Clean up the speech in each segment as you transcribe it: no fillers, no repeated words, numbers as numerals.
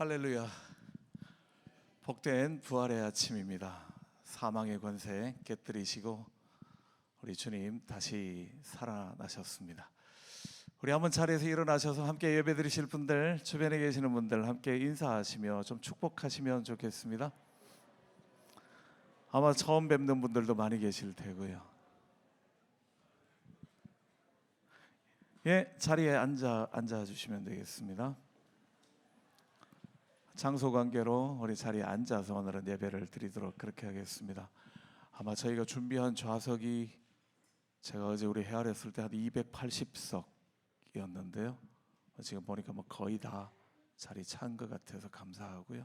할렐루야. 복된 부활의 아침입니다. 사망의 권세 깨뜨리시고 우리 주님 다시 살아나셨습니다. 우리 한번 자리에서 일어나셔서 함께 예배드리실 분들, 주변에 계시는 분들 함께 인사하시며 좀 축복하시면 좋겠습니다. 아마 처음 뵙는 분들도 많이 계실 테고요. 예, 자리에 앉아 주시면 되겠습니다. 장소 관계로 우리 자리에 앉아서 오늘은 예배를 드리도록 그렇게 하겠습니다. 아마 저희가 준비한 좌석이 제가 어제 우리 헤아렸을 때 한 280석이었는데요. 지금 보니까 뭐 거의 다 자리 찬 것 같아서 감사하고요.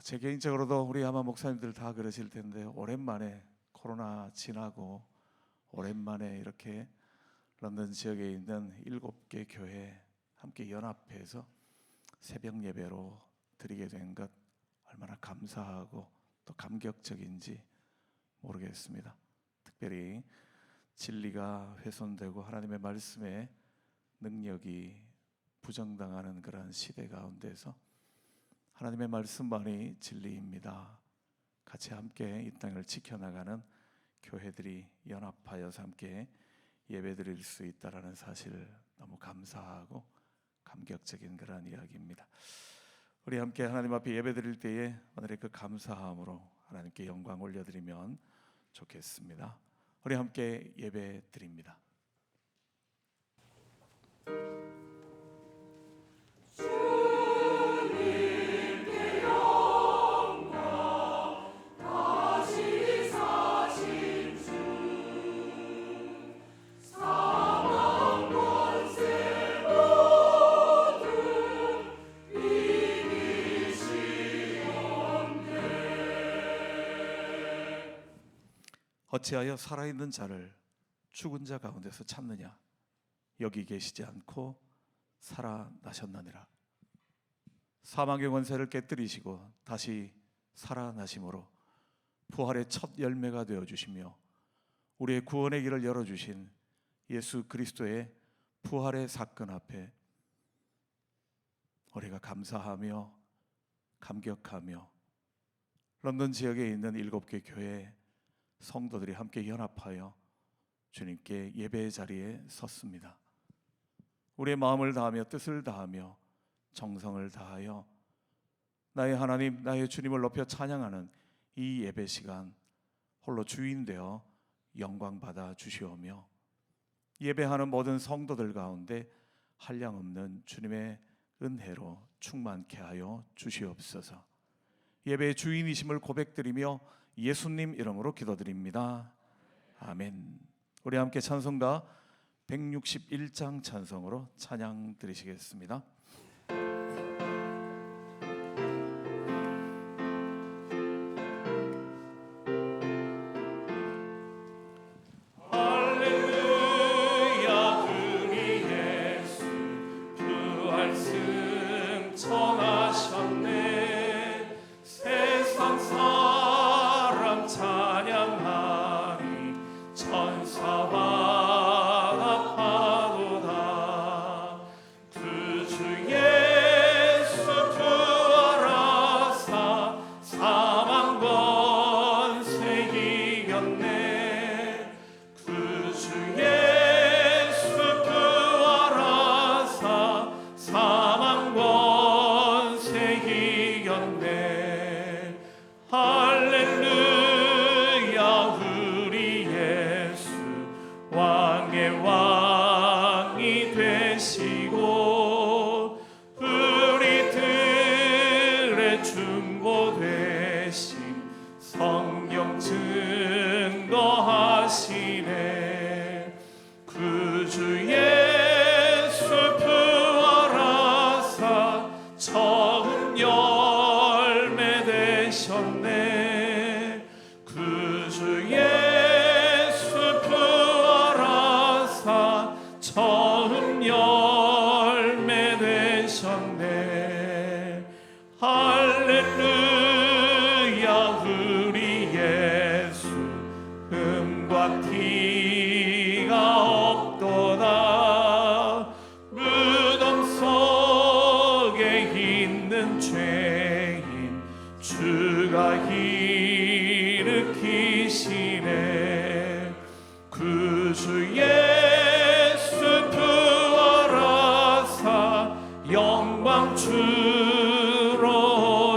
제 개인적으로도 우리 아마 목사님들 다 그러실 텐데 오랜만에 코로나 지나고 오랜만에 이렇게 런던 지역에 있는 7개 교회 함께 연합해서 새벽 예배로 드리게 된 것 얼마나 감사하고 또 감격적인지 모르겠습니다. 특별히 진리가 훼손되고 하나님의 말씀에 능력이 부정당하는 그런 시대 가운데서 하나님의 말씀만이 진리입니다. 같이 함께 이 땅을 지켜나가는 교회들이 연합하여서 함께 예배드릴 수 있다는 사실 너무 감사하고 감격적인 그런 이야기입니다. 우리 함께 하나님 앞에 예배드릴 때에 오늘의 그 감사함으로 하나님께 영광 올려드리면 좋겠습니다. 우리 함께 예배드립니다. 어찌하여 살아있는 자를 죽은 자 가운데서 찾느냐? 여기 계시지 않고 살아나셨느니라. 사망의 권세를 깨뜨리시고 다시 살아나심으로 부활의 첫 열매가 되어주시며 우리의 구원의 길을 열어주신 예수 그리스도의 부활의 사건 앞에 우리가 감사하며 감격하며 런던 지역에 있는 7개 교회 성도들이 함께 연합하여 주님께 예배의 자리에 섰습니다. 우리의 마음을 다하며 뜻을 다하며 정성을 다하여 나의 하나님, 나의 주님을 높여 찬양하는 이 예배 시간 홀로 주인 되어 영광 받아 주시오며 예배하는 모든 성도들 가운데 한량없는 주님의 은혜로 충만케 하여 주시옵소서. 예배의 주인이심을 고백드리며 예수님 이름으로 기도드립니다. 아멘. 우리 함께 찬송가 161장 찬송으로 찬양 드리시겠습니다. 무덤 속에 영광 주로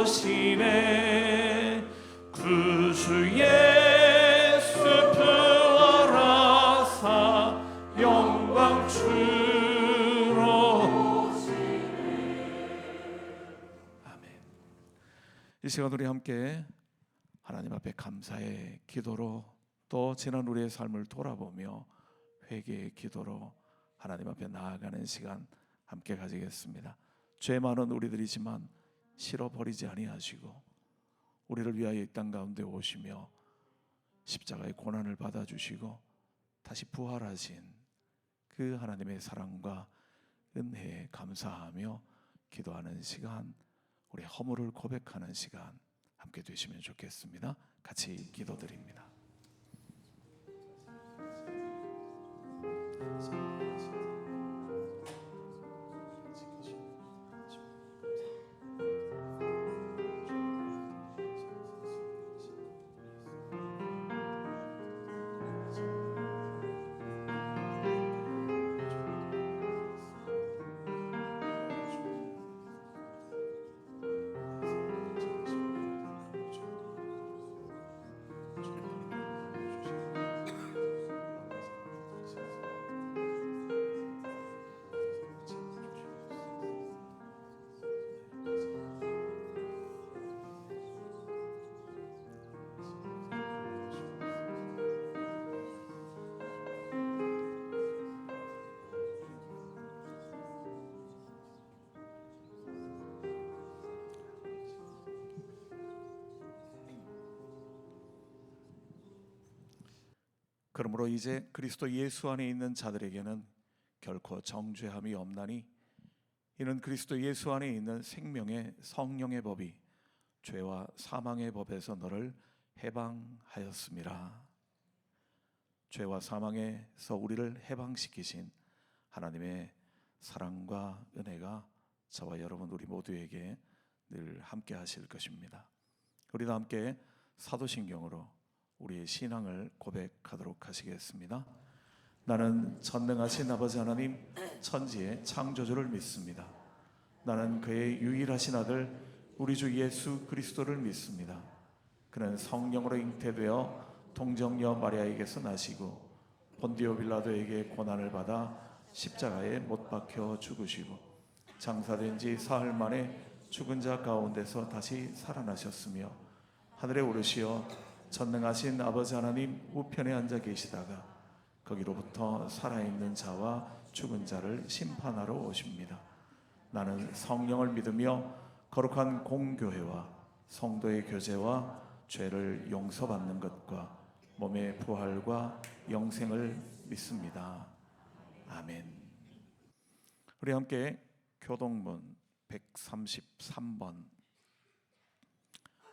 시네 구주 예수 부활하사 영광 주로 시네. 아멘. 이 시간 우리 함께 하나님 앞에 감사의 기도로 또 지난 우리의 삶을 돌아보며 회개의 기도로 하나님 앞에 나아가는 시간 함께 가지겠습니다. 죄 많은 우리들이지만 싫어버리지 아니하시고 우리를 위하여 이 땅 가운데 오시며 십자가의 고난을 받아주시고 다시 부활하신 그 하나님의 사랑과 은혜에 감사하며 기도하는 시간, 우리 허물을 고백하는 시간 함께 되시면 좋겠습니다. 같이 기도드립니다. 그러므로 이제 그리스도 예수 안에 있는 자들에게는 결코 정죄함이 없나니 이는 그리스도 예수 안에 있는 생명의 성령의 법이 죄와 사망의 법에서 너를 해방하였음이라. 죄와 사망에서 우리를 해방시키신 하나님의 사랑과 은혜가 저와 여러분 우리 모두에게 늘 함께 하실 것입니다. 우리도 함께 사도신경으로 우리의 신앙을 고백하도록 하시겠습니다. 나는 전능하신 아버지 하나님 천지의 창조주를 믿습니다. 나는 그의 유일하신 아들 우리 주 예수 그리스도를 믿습니다. 그는 성령으로 잉태되어 동정녀 마리아에게서 나시고 본디오 빌라도에게 고난을 받아 십자가에 못 박혀 죽으시고 장사된 지 사흘 만에 죽은 자 가운데서 다시 살아나셨으며 하늘에 오르시어 전능하신 아버지 하나님 우편에 앉아 계시다가 거기로부터 살아있는 자와 죽은 자를 심판하러 오십니다. 나는 성령을 믿으며 거룩한 공교회와 성도의 교제와 죄를 용서받는 것과 몸의 부활과 영생을 믿습니다. 아멘. 우리 함께 교동문 133번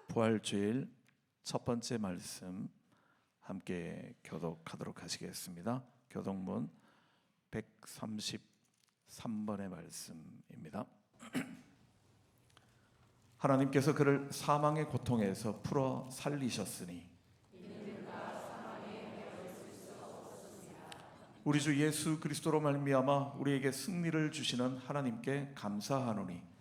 부활주일 첫 번째 말씀 함께 교독하도록 하시겠습니다. 교동문 133번의 말씀입니다. 하나님께서 그를 사망의 고통에서 풀어 살리셨으니 우리 주 예수 그리스도로 말미암아 우리에게 승리를 주시는 하나님께 감사하노니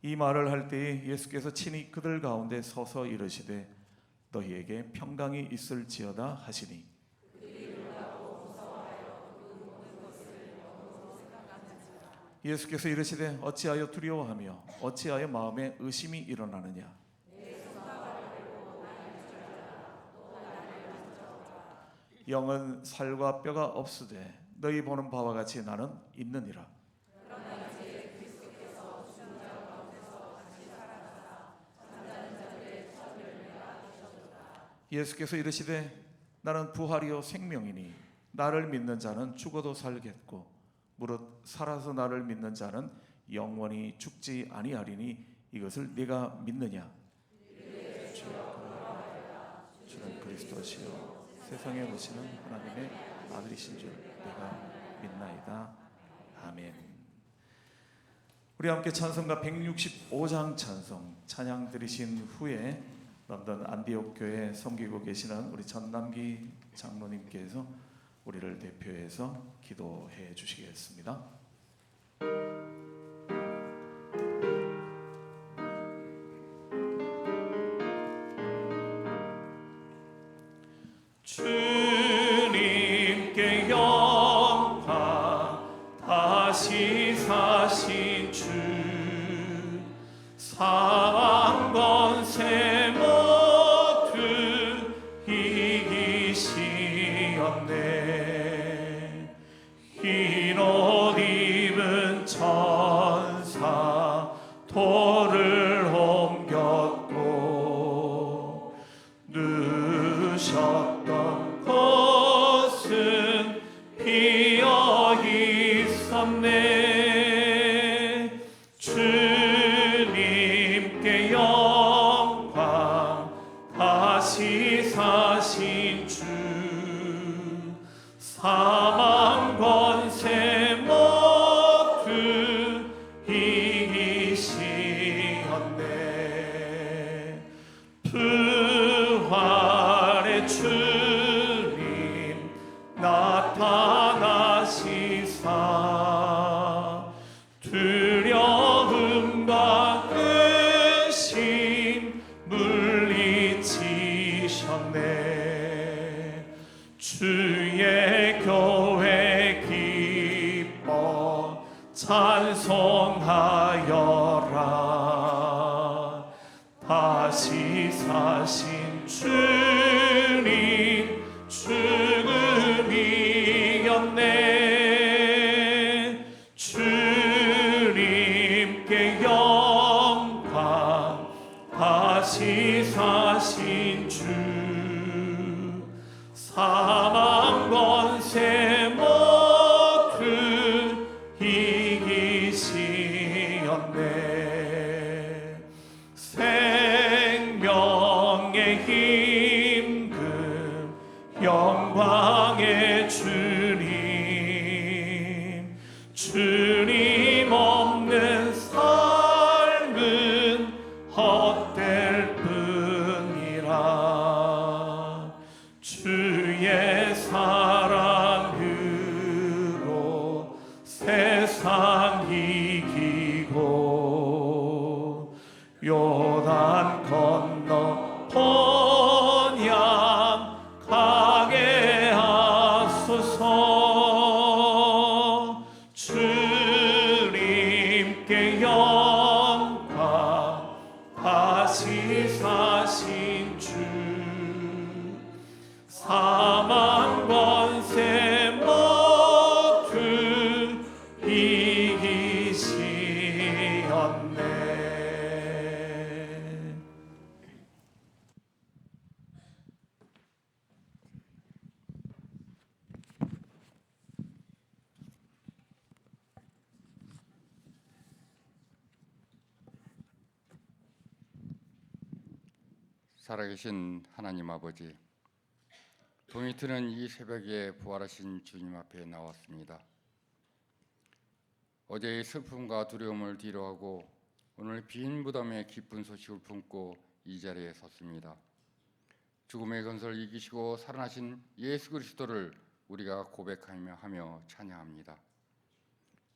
이 말을 할 때에 예수께서 친히 그들 가운데 서서 이르시되 너희에게 평강이 있을지어다 하시니 예수께서 이르시되 어찌하여 두려워하며 어찌하여 마음에 의심이 일어나느냐. 영은 살과 뼈가 없으되 너희 보는 바와 같이 나는 있느니라. 예수께서 이르시되 나는 부활이요 생명이니 나를 믿는 자는 죽어도 살겠고 무릇 살아서 나를 믿는 자는 영원히 죽지 아니하리니 이것을 네가 믿느냐. 주는 그리스도시요 세상에 오시는 하나님의 아들이신 줄 내가 믿나이다. 아멘. 우리 함께 찬송가 165장 찬송 찬양 드리신 후에 런던 안디옥 교회 섬기고 계시는 우리 전남기 장로님께서 우리를 대표해서 기도해 주시겠습니다. 주님께 영광, 다시 사신 주, 사망 권세 모두 이기시었네. 흰 옷 입은 천사 돌을 옮겼고, 누우셨던 곳은 비어 있었네. 주님께 영광, 다시 사신 주, 사망 권세 모두 이기시었네. 부활의 주님 나타나시사, 두려움과 의심 물리치셨네. 주의 교회 기뻐 찬송하여라. 다시 사신 주님 죽음 이겼네. 주님께 영광, 다시 사신 주, 사망 권세 모두 이기시었네. 생명의 힘금 영광의 주님, 주님 없는 삶은 헛될 뿐이라. 주의 사랑으로 세상 이기고, 요단 건너 본향 가게 하소서. 주님께 영광, 다시 사신 주, 사망 권세 모두 이기시었네. 살아계신 하나님 아버지, 동이 트는 이 새벽에 부활하신 주님 앞에 나왔습니다. 어제의 슬픔과 두려움을 뒤로하고 오늘 빈 무덤에 기쁜 소식을 품고 이 자리에 섰습니다. 죽음의 건설 이기시고 살아나신 예수 그리스도를 우리가 고백하며 찬양합니다.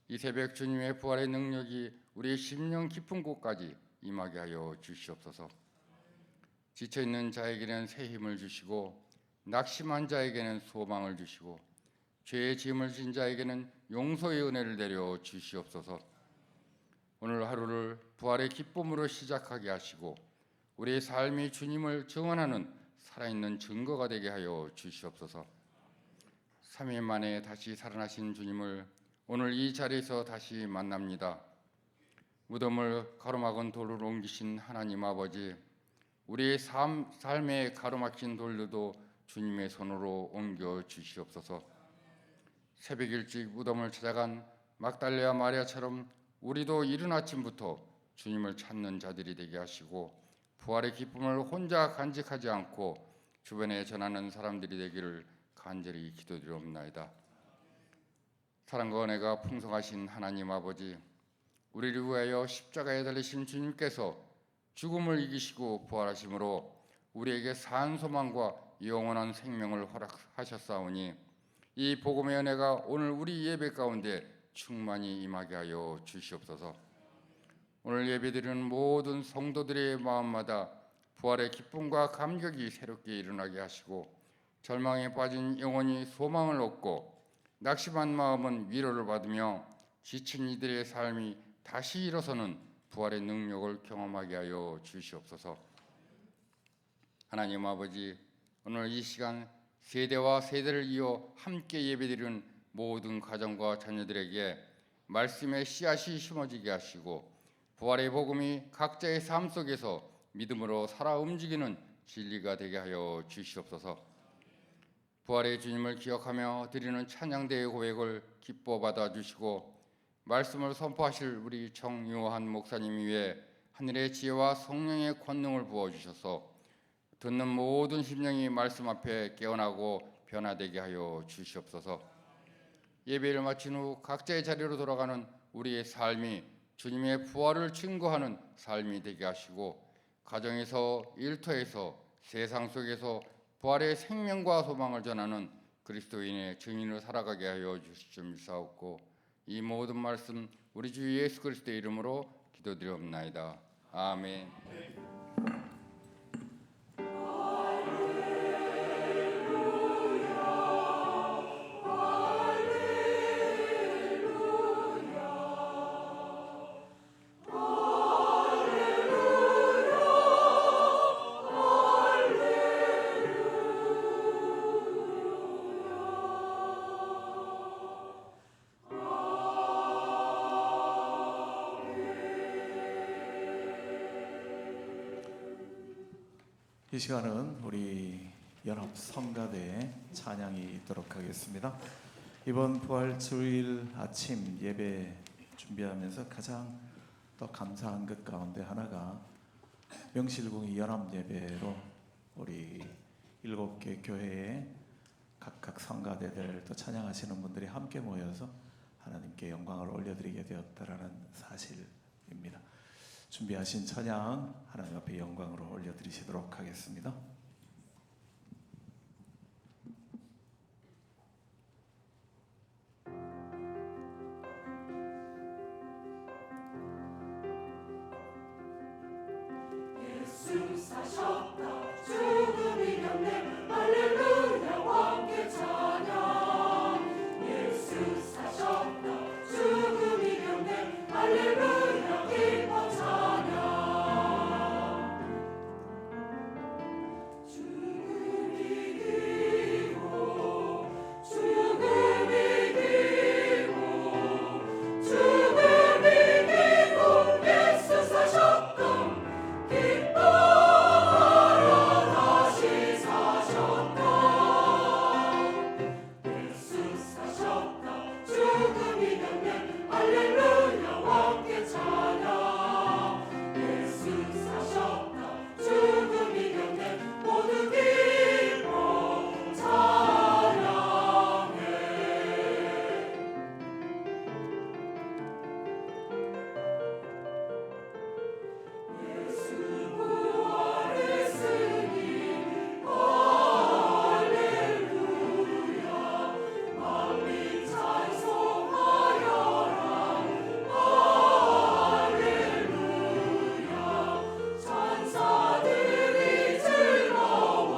이 새벽 주님의 부활의 능력이 우리의 심령 깊은 곳까지 임하게 하여 주시옵소서. 지쳐있는 자에게는 새 힘을 주시고, 낙심한 자에게는 소망을 주시고, 죄의 짐을 진 자에게는 용서의 은혜를 내려 주시옵소서. 오늘 하루를 부활의 기쁨으로 시작하게 하시고, 우리의 삶이 주님을 증언하는 살아있는 증거가 되게 하여 주시옵소서. 3일 만에 다시 살아나신 주님을 오늘 이 자리에서 다시 만납니다. 무덤을 가로막은 돌을 옮기신 하나님 아버지, 우리의 삶의 가로막힌 돌들도 주님의 손으로 옮겨 주시옵소서. 새벽 일찍 무덤을 찾아간 막달레와 마리아처럼 우리도 이른 아침부터 주님을 찾는 자들이 되게 하시고, 부활의 기쁨을 혼자 간직하지 않고 주변에 전하는 사람들이 되기를 간절히 기도드리옵나이다. 사랑과 은혜가 풍성하신 하나님 아버지, 우리를 위하여 십자가에 달리신 주님께서 죽음을 이기시고 부활하심으로 우리에게 산 소망과 영원한 생명을 허락하셨사오니 이 복음의 은혜가 오늘 우리 예배 가운데 충만히 임하게 하여 주시옵소서. 오늘 예배드리는 모든 성도들의 마음마다 부활의 기쁨과 감격이 새롭게 일어나게 하시고 절망에 빠진 영혼이 소망을 얻고 낙심한 마음은 위로를 받으며 지친 이들의 삶이 다시 일어서는 부활의 능력을 경험하게 하여 주시옵소서. 하나님 아버지, 오늘 이 시간 세대와 세대를 이어 함께 예배드리는 모든 가정과 자녀들에게 말씀의 씨앗이 심어지게 하시고 부활의 복음이 각자의 삶 속에서 믿음으로 살아 움직이는 진리가 되게 하여 주시옵소서. 부활의 주님을 기억하며 드리는 찬양대의 고백을 기뻐 받아주시고 말씀을 선포하실 우리 정유한 목사님 위에 하늘의 지혜와 성령의 권능을 부어주셔서 듣는 모든 심령이 말씀 앞에 깨어나고 변화되게 하여 주시옵소서. 예배를 마친 후 각자의 자리로 돌아가는 우리의 삶이 주님의 부활을 증거하는 삶이 되게 하시고 가정에서 일터에서 세상 속에서 부활의 생명과 소망을 전하는 그리스도인의 증인으로 살아가게 하여 주시옵소서. 이 모든 말씀 우리 주 예수 그리스도의 이름으로 기도드리옵나이다. 아멘. 이 시간은 우리 연합 성가대 찬양이 있도록 하겠습니다. 이번 부활 주일 아침 예배 준비하면서 가장 또 감사한 것 가운데 하나가 명실공히 연합 예배로 우리 7개 교회에 각각 성가대들 또 찬양하시는 분들이 함께 모여서 하나님께 영광을 올려드리게 되었다라는 사실입니다. 준비하신 찬양 하나님 앞에 영광으로 올려드리시도록 하겠습니다. 예수 사셨다 죽음 이겼네 할렐루야 함께 찬양 예수 사셨다 죽음 이겼네 할렐루야 기뻐 찬양 죽음 이기고 죽음 이기고 죽음 이기고 예수 사셨다 기뻐하여 다시 사셨다 예수 사셨다 죽음 이겼네 할렐루야 함께 찬양 예수 사셨다 죽음 이겼네 모두 기뻐 찬양해 예수 부활했으니 할렐루야 만민 찬송하여라 할렐루야 천사들이 즐거워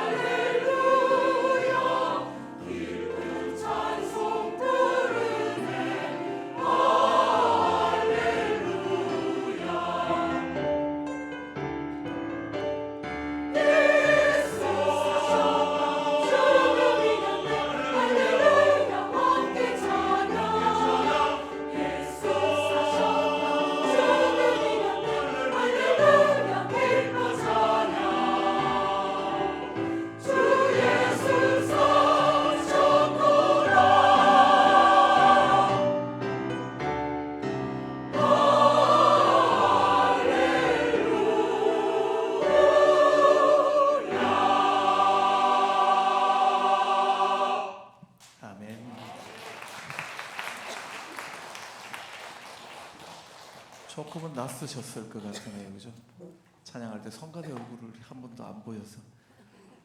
할렐루야 기쁜 찬송 부르네 예수 사셨다 죽음 이겼네 할렐루야 함께 찬양 예수 사셨다 죽음 이겼네 할렐루야 기뻐 찬양 주 예수 사셨구나 아멘. 조금은 낯서셨을 것 같으네요, 그죠? 찬양할 때 성가대 얼굴을 한 번도 안 보여서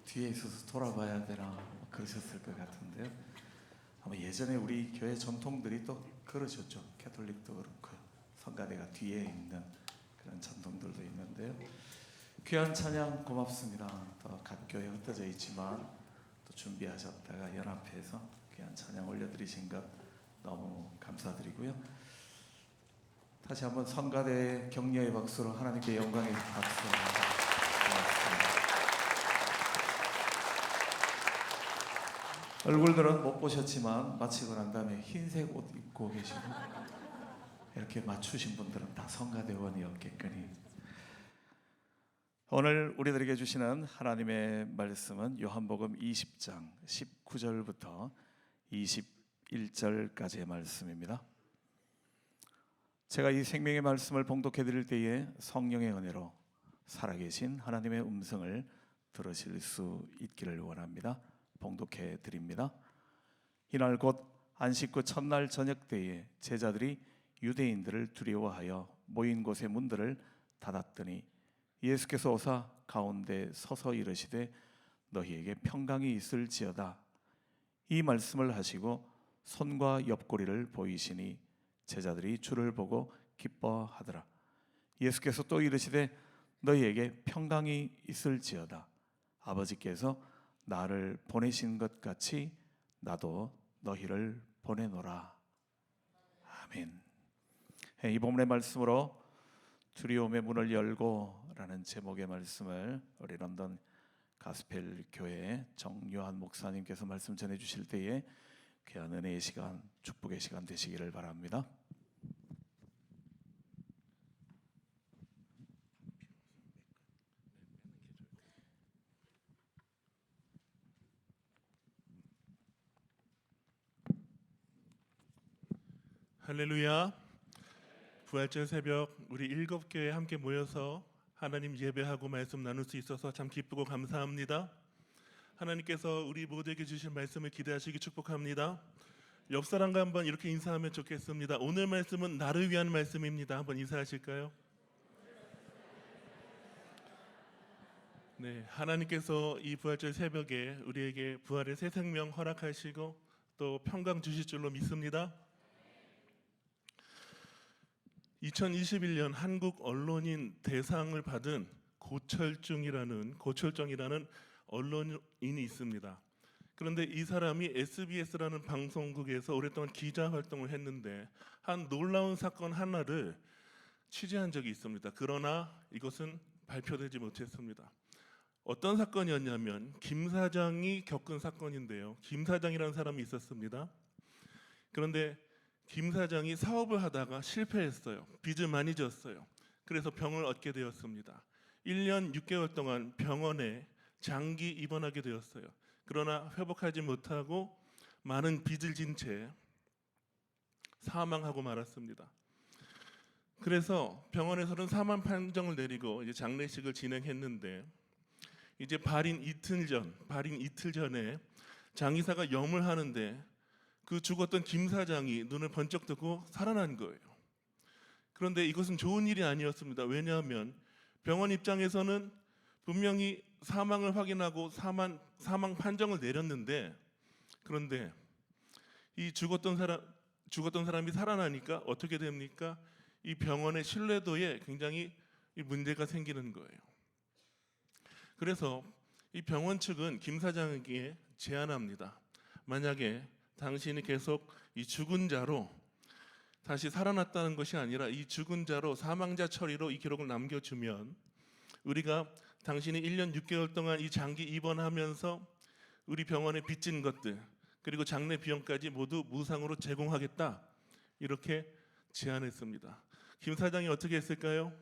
뒤에 있어서 돌아봐야 되나 그러셨을 것 같은데요. 아마 예전에 우리 교회 전통들이 또 그러셨죠. 캐톨릭도 그렇고요. 성가대가 뒤에 있는 그런 전통들도 있는데요. 귀한 찬양 고맙습니다. 또 각 교회 흩어져 있지만 또 준비하셨다가 연합해서 귀한 찬양 올려드리신 것 너무 감사드리고요. 다시 한번 성가대 격려의 박수로 하나님께 영광의 박수. 고맙습니다. 얼굴들은 못 보셨지만 마치고 난 다음에 흰색 옷 입고 계시고 이렇게 맞추신 분들은 다 성가대원이었겠거니. 오늘 우리들에게 주시는 하나님의 말씀은 요한복음 20장 19절부터 21절까지의 말씀입니다. 제가 이 생명의 말씀을 봉독해 드릴 때에 성령의 은혜로 살아계신 하나님의 음성을 들으실 수 있기를 원합니다. 봉독해 드립니다. 이날 곧 안식 후 첫날 저녁 때에 제자들이 유대인들을 두려워하여 모인 곳의 문들을 닫았더니 예수께서 오사 가운데 서서 이르시되 너희에게 평강이 있을지어다. 이 말씀을 하시고 손과 옆구리를 보이시니 제자들이 주를 보고 기뻐하더라. 예수께서 또 이르시되 너희에게 평강이 있을지어다. 아버지께서 나를 보내신 것 같이 나도 너희를 보내노라. 아멘. 이 본문의 말씀으로 두려움의 문을 열고 라는 제목의 말씀을 우리 런던 가스펠 교회 정요한 목사님께서 말씀 전해 주실 때에 귀한 은혜의 시간, 축복의 시간 되시기를 바랍니다. 할렐루야. 부활절 새벽 우리 7교회 함께 모여서 하나님 예배하고 말씀 나눌 수 있어서 참 기쁘고 감사합니다. 하나님께서 우리 모두에게 주실 말씀을 기대하시기 축복합니다. 옆 사람과 한번 이렇게 인사하면 좋겠습니다. 오늘 말씀은 나를 위한 말씀입니다. 한번 인사하실까요? 네, 하나님께서 이 부활절 새벽에 우리에게 부활의 새 생명 허락하시고 또 평강 주실 줄로 믿습니다. 2021년 한국 언론인 대상을 받은 고철정이라는 언론인이 있습니다. 그런데 이 사람이 SBS라는 방송국에서 오랫동안 기자 활동을 했는데 한 놀라운 사건 하나를 취재한 적이 있습니다. 그러나 이것은 발표되지 못했습니다. 어떤 사건이었냐면 김 사장이 겪은 사건인데요. 김 사장이라는 사람이 있었습니다. 그런데 김 사장이 사업을 하다가 실패했어요. 빚을 많이 졌어요. 그래서 병을 얻게 되었습니다. 1년 6개월 동안 병원에 장기 입원하게 되었어요. 그러나 회복하지 못하고 많은 빚을 진 채 사망하고 말았습니다. 그래서 병원에서는 사망 판정을 내리고 이제 장례식을 진행했는데 이제 발인 이틀 전에 장의사가 염을 하는데 그 죽었던 김 사장이 눈을 번쩍 뜨고 살아난 거예요. 그런데 이것은 좋은 일이 아니었습니다. 왜냐하면 병원 입장에서는 분명히 사망을 확인하고 사망 판정을 내렸는데 그런데 이 죽었던 사람이 살아나니까 어떻게 됩니까? 이 병원의 신뢰도에 굉장히 문제가 생기는 거예요. 그래서 이 병원 측은 김 사장에게 제안합니다. 만약에 당신이 계속 이 죽은 자로 다시 살아났다는 것이 아니라 이 죽은 자로 사망자 처리로 이 기록을 남겨주면 우리가 당신이 1년 6개월 동안 이 장기 입원하면서 우리 병원에 빚진 것들 그리고 장례 비용까지 모두 무상으로 제공하겠다 이렇게 제안했습니다. 김 사장이 어떻게 했을까요?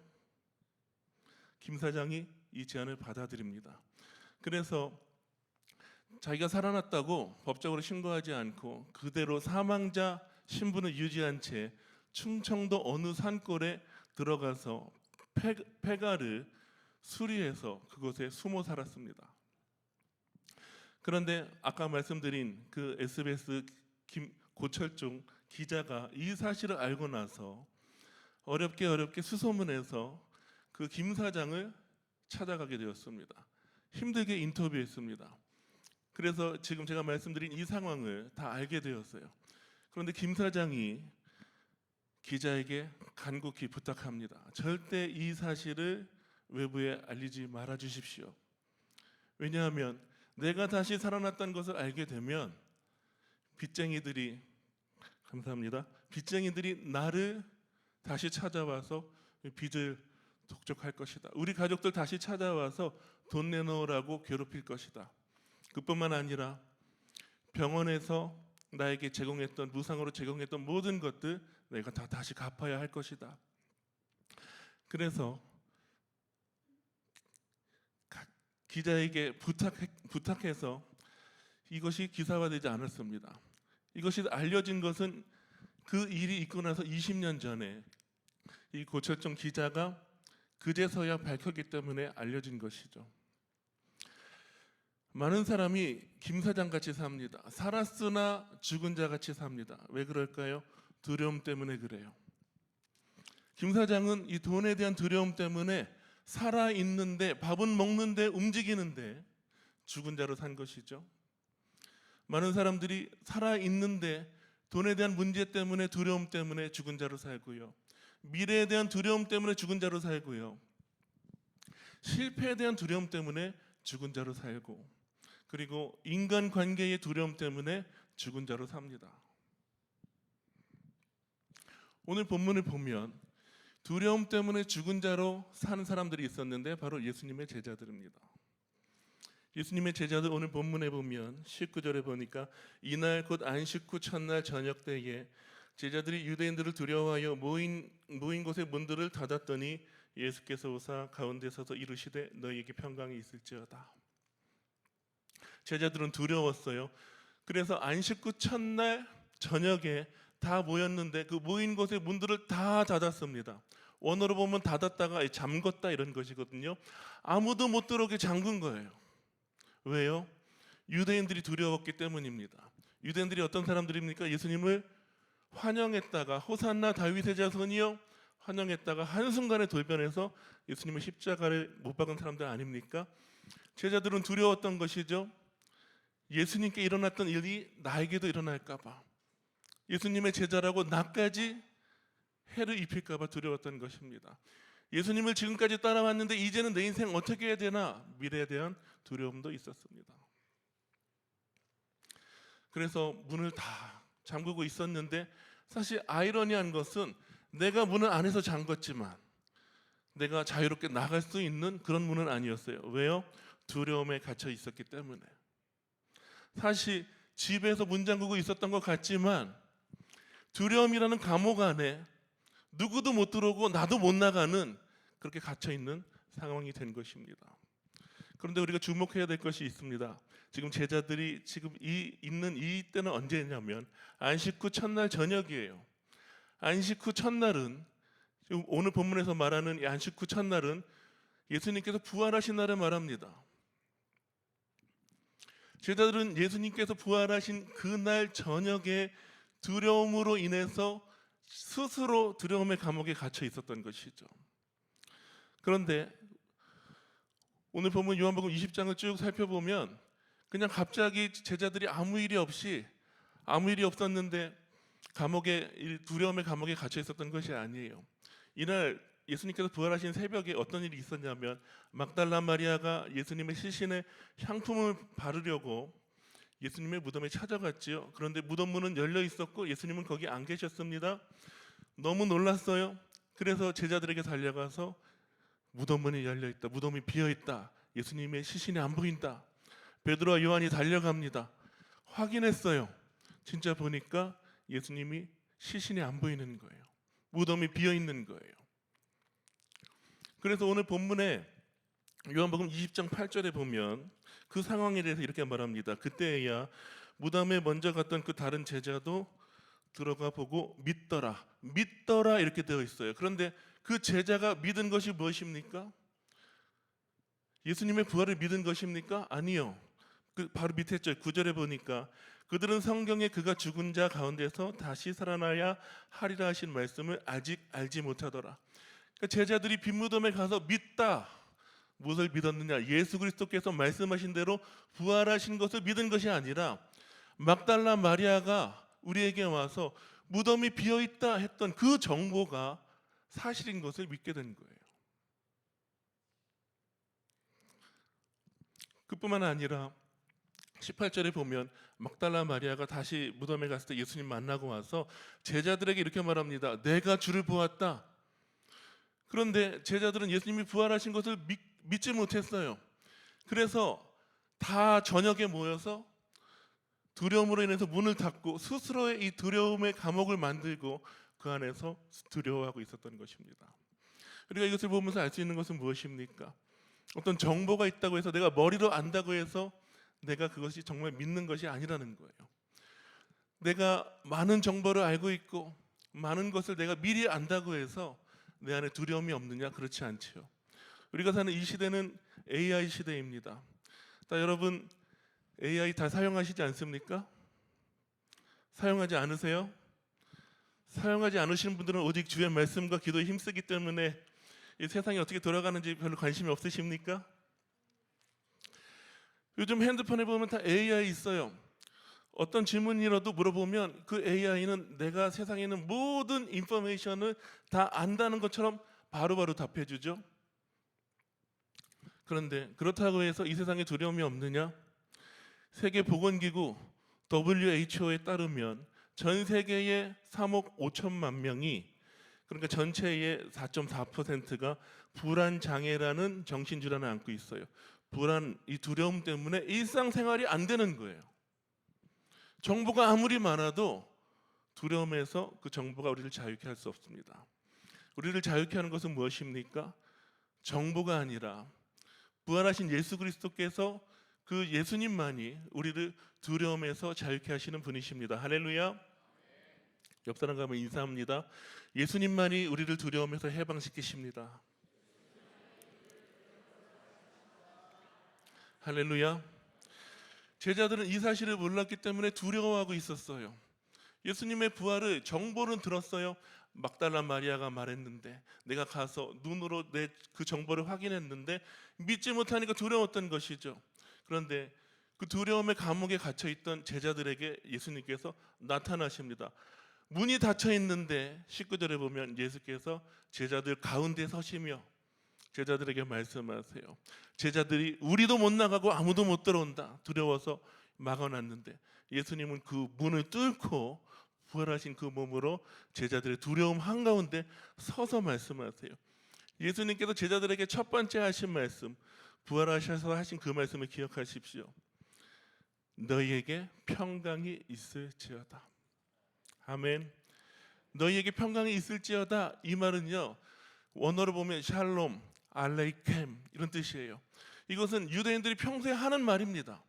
김 사장이 이 제안을 받아들입니다. 그래서 자기가 살아났다고 법적으로 신고하지 않고 그대로 사망자 신분을 유지한 채 충청도 어느 산골에 들어가서 폐가를 수리해서 그곳에 숨어 살았습니다. 그런데 아까 말씀드린 그 SBS 고철중 기자가 이 사실을 알고 나서 어렵게 수소문해서 그 김 사장을 찾아가게 되었습니다. 힘들게 인터뷰했습니다. 그래서 지금 제가 말씀드린 이 상황을 다 알게 되었어요. 그런데 김 사장이 기자에게 간곡히 부탁합니다. 절대 이 사실을 외부에 알리지 말아 주십시오. 왜냐하면 내가 다시 살아났다는 것을 알게 되면 빚쟁이들이, 감사합니다, 빚쟁이들이 나를 다시 찾아와서 빚을 독촉할 것이다. 우리 가족들 다시 찾아와서 돈 내놓으라고 괴롭힐 것이다. 그뿐만 아니라 병원에서 나에게 제공했던, 무상으로 제공했던 모든 것들 내가 다 다시 갚아야 할 것이다. 그래서 기자에게 부탁해서 이것이 기사화되지 않았습니다. 이것이 알려진 것은 그 일이 있고 나서 20년 전에 이 고철종 기자가 그제서야 밝혔기 때문에 알려진 것이죠. 많은 사람이 김 사장 같이 삽니다. 살았으나 죽은 자 같이 삽니다. 왜 그럴까요? 두려움 때문에 그래요. 김 사장은 이 돈에 대한 두려움 때문에 살아 있는데, 밥은 먹는데, 움직이는데 죽은 자로 산 것이죠. 많은 사람들이 살아 있는데 돈에 대한 문제 때문에, 두려움 때문에 죽은 자로 살고요. 미래에 대한 두려움 때문에 죽은 자로 살고요. 실패에 대한 두려움 때문에 죽은 자로 살고, 그리고 인간관계의 두려움 때문에 죽은 자로 삽니다. 오늘 본문을 보면 두려움 때문에 죽은 자로 사는 사람들이 있었는데 바로 예수님의 제자들입니다. 예수님의 제자들 오늘 본문에 보면 19절에 보니까 이날 곧 안식 후 첫날 저녁 때에 제자들이 유대인들을 두려워하여 모인 곳의 문들을 닫았더니 예수께서 오사 가운데 서서 이르시되 너희에게 평강이 있을지어다. 제자들은 두려웠어요. 그래서 안식 후 첫날 저녁에 다 모였는데 그 모인 곳의 문들을 다 닫았습니다. 원어로 보면 닫았다가 잠궜다 이런 것이거든요. 아무도 못 들어오게 잠근 거예요. 왜요? 유대인들이 두려웠기 때문입니다. 유대인들이 어떤 사람들입니까? 예수님을 환영했다가 호산나 다윗의 자손이여 환영했다가 한순간에 돌변해서 예수님의 십자가를 못 박은 사람들 아닙니까? 제자들은 두려웠던 것이죠. 예수님께 일어났던 일이 나에게도 일어날까 봐, 예수님의 제자라고 나까지 해를 입힐까 봐 두려웠던 것입니다. 예수님을 지금까지 따라왔는데 이제는 내 인생 어떻게 해야 되나, 미래에 대한 두려움도 있었습니다. 그래서 문을 다 잠그고 있었는데, 사실 아이러니한 것은 내가 문을 안에서 잠궜지만 내가 자유롭게 나갈 수 있는 그런 문은 아니었어요. 왜요? 두려움에 갇혀 있었기 때문에. 사실 집에서 문 잠그고 있었던 것 같지만 두려움이라는 감옥 안에 누구도 못 들어오고 나도 못 나가는, 그렇게 갇혀 있는 상황이 된 것입니다. 그런데 우리가 주목해야 될 것이 있습니다. 지금 제자들이 지금 있는 이 때는 언제냐면 안식 후 첫날 저녁이에요. 안식 후 첫날은, 지금 오늘 본문에서 말하는 이 안식 후 첫날은 예수님께서 부활하신 날을 말합니다. 제자들은 예수님께서 부활하신 그날 저녁에 두려움으로 인해서 스스로 두려움의 감옥에 갇혀 있었던 것이죠. 그런데 오늘 보면 요한복음 20장을 쭉 살펴보면 그냥 갑자기 제자들이 아무 일이 없었는데 두려움의 감옥에 갇혀 있었던 것이 아니에요. 이날 예수님께서 부활하신 새벽에 어떤 일이 있었냐면, 막달라 마리아가 예수님의 시신에 향품을 바르려고 예수님의 무덤에 찾아갔지요. 그런데 무덤 문은 열려 있었고 예수님은 거기 안 계셨습니다. 너무 놀랐어요. 그래서 제자들에게 달려가서 무덤 문이 열려 있다, 무덤이 비어 있다, 예수님의 시신이 안 보인다. 베드로와 요한이 달려갑니다. 확인했어요. 진짜 보니까 예수님이 시신이 안 보이는 거예요. 무덤이 비어 있는 거예요. 그래서 오늘 본문에 요한복음 20장 8절에 보면 그 상황에 대해서 이렇게 말합니다. 그때야 무덤에 먼저 갔던 그 다른 제자도 들어가 보고 믿더라 이렇게 되어 있어요. 그런데 그 제자가 믿은 것이 무엇입니까? 예수님의 부활을 믿은 것입니까? 아니요. 그 바로 밑에 절 9절에 보니까 그들은 성경에 그가 죽은 자 가운데서 다시 살아나야 하리라 하신 말씀을 아직 알지 못하더라. 그러니까 제자들이 빈무덤에 가서 믿다, 무엇을 믿었느냐? 예수 그리스도께서 말씀하신 대로 부활하신 것을 믿은 것이 아니라 막달라 마리아가 우리에게 와서 무덤이 비어있다 했던 그 정보가 사실인 것을 믿게 된 거예요. 그뿐만 아니라 18절에 보면 막달라 마리아가 다시 무덤에 갔을 때 예수님 만나고 와서 제자들에게 이렇게 말합니다. 내가 주를 보았다. 그런데 제자들은 예수님이 부활하신 것을 믿지 못했어요. 그래서 다 저녁에 모여서 두려움으로 인해서 문을 닫고 스스로의 이 두려움의 감옥을 만들고 그 안에서 두려워하고 있었던 것입니다. 우리가 이것을 보면서 알 수 있는 것은 무엇입니까? 어떤 정보가 있다고 해서 내가 머리로 안다고 해서 내가 그것이 정말 믿는 것이 아니라는 거예요. 내가 많은 정보를 알고 있고 많은 것을 내가 미리 안다고 해서 내 안에 두려움이 없느냐? 그렇지 않지요. 우리가 사는 이 시대는 AI 시대입니다. 여러분 AI 다 사용하시지 않습니까? 사용하지 않으세요? 사용하지 않으시는 분들은 오직 주의 말씀과 기도에 힘쓰기 때문에 이 세상이 어떻게 돌아가는지 별로 관심이 없으십니까? 요즘 핸드폰에 보면 다 AI 있어요. 어떤 질문이라도 물어보면 그 AI는 내가 세상에 있는 모든 인포메이션을 다 안다는 것처럼 바로바로 답해주죠. 그런데 그렇다고 해서 이 세상에 두려움이 없느냐? 세계보건기구 WHO에 따르면 전 세계의 3억 5천만 명이, 그러니까 전체의 4.4%가 불안장애라는 정신질환을 앓고 있어요. 불안, 이 두려움 때문에 일상생활이 안 되는 거예요. 정보가 아무리 많아도 두려움에서 그 정보가 우리를 자유케 할 수 없습니다. 우리를 자유케 하는 것은 무엇입니까? 정보가 아니라 부활하신 예수 그리스도께서 그 예수님만이 우리를 두려움에서 자유케 하시는 분이십니다. 할렐루야. 옆 사람과 한번 인사합니다. 예수님만이 우리를 두려움에서 해방시키십니다. 할렐루야. 제자들은 이 사실을 몰랐기 때문에 두려워하고 있었어요. 예수님의 부활을 정보는 들었어요. 막달라 마리아가 말했는데 내가 가서 눈으로 내 그 정보를 확인했는데 믿지 못하니까 두려웠던 것이죠. 그런데 그 두려움의 감옥에 갇혀 있던 제자들에게 예수님께서 나타나십니다. 문이 닫혀 있는데 19절에 보면 예수께서 제자들 가운데 서시며 제자들에게 말씀하세요. 제자들이 우리도 못 나가고 아무도 못 들어온다 두려워서 막아놨는데 예수님은 그 문을 뚫고 부활하신 그 몸으로 제자들의 두려움 한가운데 서서 말씀하세요. 예수님께서 제자들에게 첫 번째 하신 말씀, 부활하셔서 하신 그 말씀을 기억하십시오. 너희에게 평강이 있을지어다. 아멘. 너희에게 평강이 있을지어다. 이 말은요, 원어로 보면 샬롬, 알레이켐 이런 뜻이에요. 이것은 유대인들이 평소에 하는 말입니다.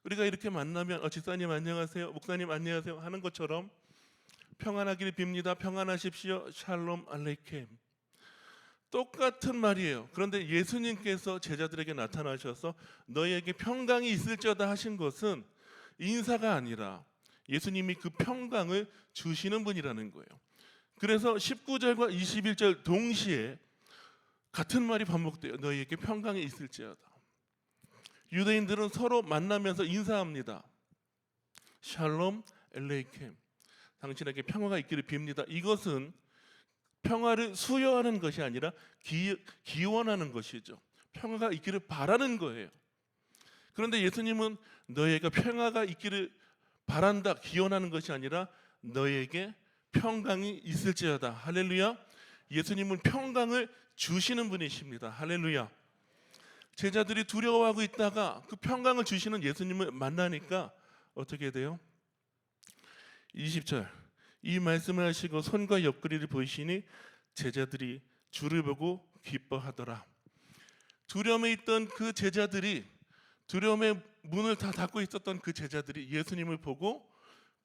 우리가 이렇게 만나면 집사님 안녕하세요, 목사님 안녕하세요 하는 것처럼 평안하기를 빕니다. 평안하십시오. 샬롬 알레이켐. 똑같은 말이에요. 그런데 예수님께서 제자들에게 나타나셔서 너희에게 평강이 있을지어다 하신 것은 인사가 아니라 예수님이 그 평강을 주시는 분이라는 거예요. 그래서 19절과 21절 동시에 같은 말이 반복돼요. 너희에게 평강이 있을지어다. 유대인들은 서로 만나면서 인사합니다. 샬롬 엘레이켐. 당신에게 평화가 있기를 빕니다. 이것은 평화를 수여하는 것이 아니라 기원하는 것이죠. 평화가 있기를 바라는 거예요. 그런데 예수님은 너희에게 평화가 있기를 바란다, 기원하는 것이 아니라 너희에게 평강이 있을지어다. 할렐루야. 예수님은 평강을 주시는 분이십니다. 할렐루야. 제자들이 두려워하고 있다가 그 평강을 주시는 예수님을 만나니까 어떻게 돼요? 20절. 이 말씀을 하시고 손과 옆구리를 보이시니 제자들이 주를 보고 기뻐하더라. 두려움에 있던 그 제자들이, 두려움의 문을 다 닫고 있었던 그 제자들이 예수님을 보고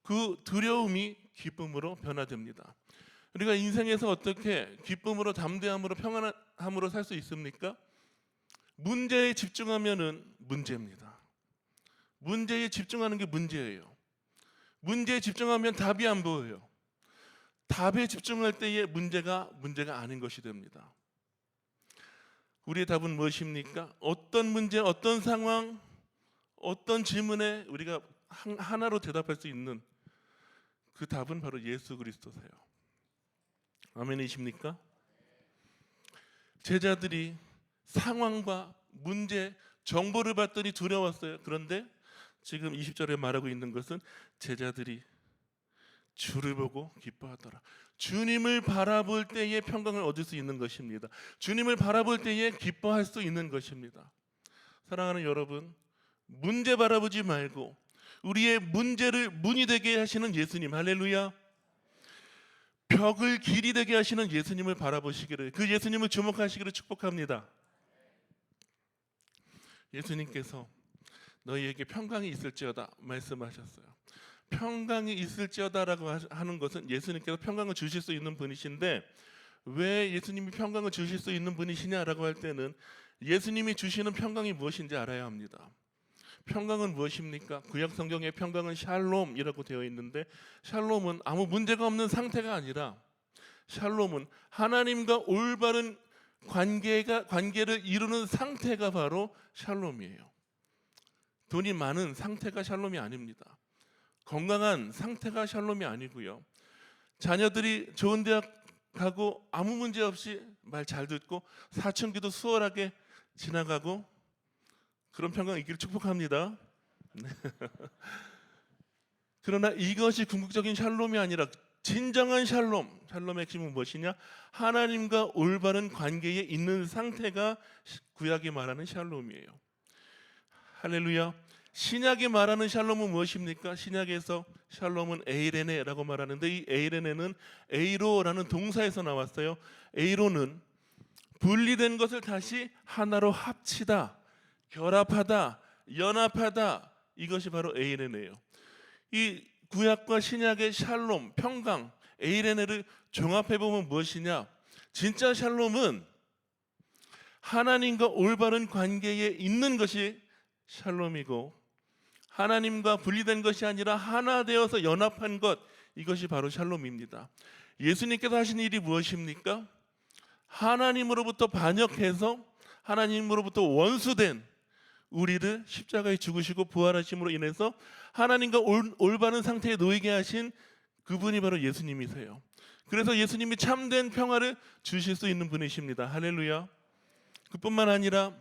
그 두려움이 기쁨으로 변화됩니다. 우리가 인생에서 어떻게 기쁨으로, 담대함으로, 평안함으로 살 수 있습니까? 문제에 집중하면은 문제입니다. 문제에 집중하는 게 문제예요. 문제에 집중하면 답이 안 보여요. 답에 집중할 때의 문제가 아닌 것이 됩니다. 우리의 답은 무엇입니까? 어떤 문제, 어떤 상황, 어떤 질문에 우리가 하나로 대답할 수 있는 그 답은 바로 예수 그리스도세요. 아멘이십니까? 제자들이 상황과 문제, 정보를 받더니 두려웠어요. 그런데 지금 20절에 말하고 있는 것은 제자들이 주를 보고 기뻐하더라. 주님을 바라볼 때에 평강을 얻을 수 있는 것입니다. 주님을 바라볼 때에 기뻐할 수 있는 것입니다. 사랑하는 여러분, 문제 바라보지 말고 우리의 문제를 문이 되게 하시는 예수님, 할렐루야. 벽을 길이 되게 하시는 예수님을 바라보시기를, 그 예수님을 주목하시기를 축복합니다. 예수님께서 너희에게 평강이 있을지어다 말씀하셨어요. 평강이 있을지어다라고 하는 것은 예수님께서 평강을 주실 수 있는 분이신데, 왜 예수님이 평강을 주실 수 있는 분이시냐라고 할 때는 예수님이 주시는 평강이 무엇인지 알아야 합니다. 평강은 무엇입니까? 구약 성경의 평강은 샬롬이라고 되어 있는데, 샬롬은 아무 문제가 없는 상태가 아니라, 샬롬은 하나님과 올바른 관계를 이루는 상태가 바로 샬롬이에요. 돈이 많은 상태가 샬롬이 아닙니다. 건강한 상태가 샬롬이 아니고요. 자녀들이 좋은 대학 가고 아무 문제 없이 말 잘 듣고 사춘기도 수월하게 지나가고, 그런 평강 있기를 축복합니다. 네. 그러나 이것이 궁극적인 샬롬이 아니라 진정한 샬롬의 핵심은 무엇이냐? 하나님과 올바른 관계에 있는 상태가 구약이 말하는 샬롬이에요. 할렐루야. 신약이 말하는 샬롬은 무엇입니까? 신약에서 샬롬은 에이레네라고 말하는데, 이 에이레네는 에이로라는 동사에서 나왔어요. 에이로는 분리된 것을 다시 하나로 합치다, 결합하다, 연합하다, 이것이 바로 에이레네예요. 이 구약과 신약의 샬롬, 평강, 에이레네를 종합해보면 무엇이냐? 진짜 샬롬은 하나님과 올바른 관계에 있는 것이 샬롬이고, 하나님과 분리된 것이 아니라 하나 되어서 연합한 것, 이것이 바로 샬롬입니다. 예수님께서 하신 일이 무엇입니까? 하나님으로부터 반역해서 하나님으로부터 원수된 우리를 십자가에 죽으시고 부활하심으로 인해서 하나님과 올바른 상태에 놓이게 하신 그분이 바로 예수님이세요. 그래서 예수님이 참된 평화를 주실 수 있는 분이십니다. 할렐루야. 그뿐만 아니라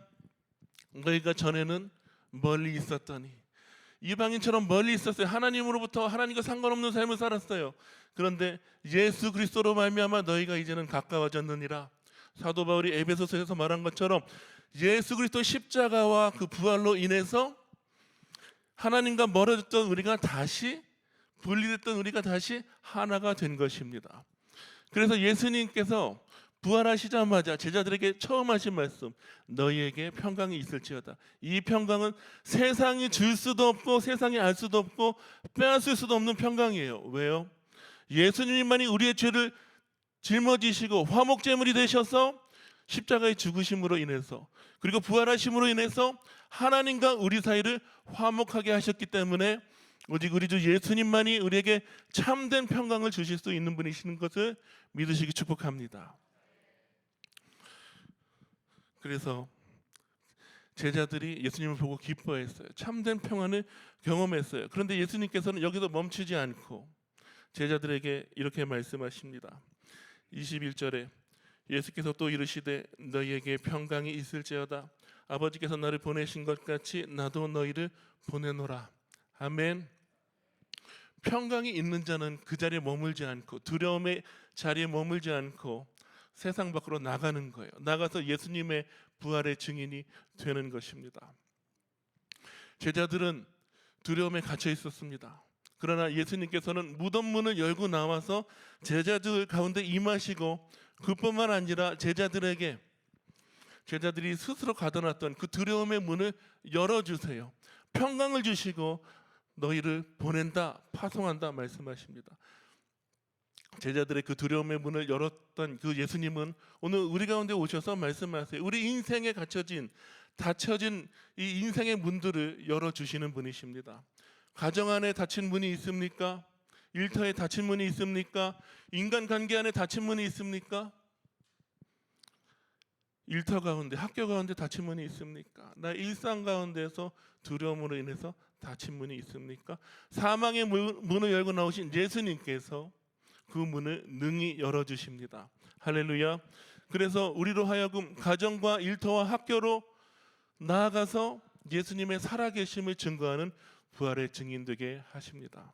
너희가 전에는 멀리 있었더니, 이방인처럼 멀리 있었어요. 하나님과 상관없는 삶을 살았어요. 그런데 예수 그리스도로 말미암아 너희가 이제는 가까워졌느니라. 사도 바울이 에베소서에서 말한 것처럼 예수 그리스도 십자가와 그 부활로 인해서 하나님과 멀어졌던 우리가 다시, 분리됐던 우리가 다시 하나가 된 것입니다. 그래서 예수님께서 부활하시자마자 제자들에게 처음 하신 말씀, 너희에게 평강이 있을지어다. 이 평강은 세상이 줄 수도 없고 세상이 알 수도 없고 빼앗을 수도 없는 평강이에요. 왜요? 예수님만이 우리의 죄를 짊어지시고 화목제물이 되셔서 십자가의 죽으심으로 인해서, 그리고 부활하심으로 인해서 하나님과 우리 사이를 화목하게 하셨기 때문에 오직 우리 주 예수님만이 우리에게 참된 평강을 주실 수 있는 분이시는 것을 믿으시기 축복합니다. 그래서 제자들이 예수님을 보고 기뻐했어요. 참된 평안을 경험했어요. 그런데 예수님께서는 여기서 멈추지 않고 제자들에게 이렇게 말씀하십니다. 21절에 예수께서 또 이르시되 너희에게 평강이 있을지어다. 아버지께서 나를 보내신 것 같이 나도 너희를 보내노라. 아멘. 평강이 있는 자는 그 자리에 머물지 않고, 두려움의 자리에 머물지 않고 세상 밖으로 나가는 거예요. 나가서 예수님의 부활의 증인이 되는 것입니다. 제자들은 두려움에 갇혀 있었습니다. 그러나 예수님께서는 무덤 문을 열고 나와서 제자들 가운데 임하시고, 그뿐만 아니라 제자들이 스스로 가둬놨던 그 두려움의 문을 열어주세요. 평강을 주시고 너희를 보낸다, 파송한다 말씀하십니다. 제자들의 그 두려움의 문을 열었던 그 예수님은 오늘 우리 가운데 오셔서 말씀하세요. 우리 인생에 닫혀진 이 인생의 문들을 열어주시는 분이십니다. 가정 안에 닫힌 문이 있습니까? 일터에 닫힌 문이 있습니까? 인간관계 안에 닫힌 문이 있습니까? 일터 가운데, 학교 가운데 닫힌 문이 있습니까? 나 일상 가운데서 두려움으로 인해서 닫힌 문이 있습니까? 사망의 문을 열고 나오신 예수님께서 그 문을 능히 열어주십니다. 할렐루야. 그래서 우리로 하여금 가정과 일터와 학교로 나아가서 예수님의 살아계심을 증거하는 부활의 증인 되게 하십니다.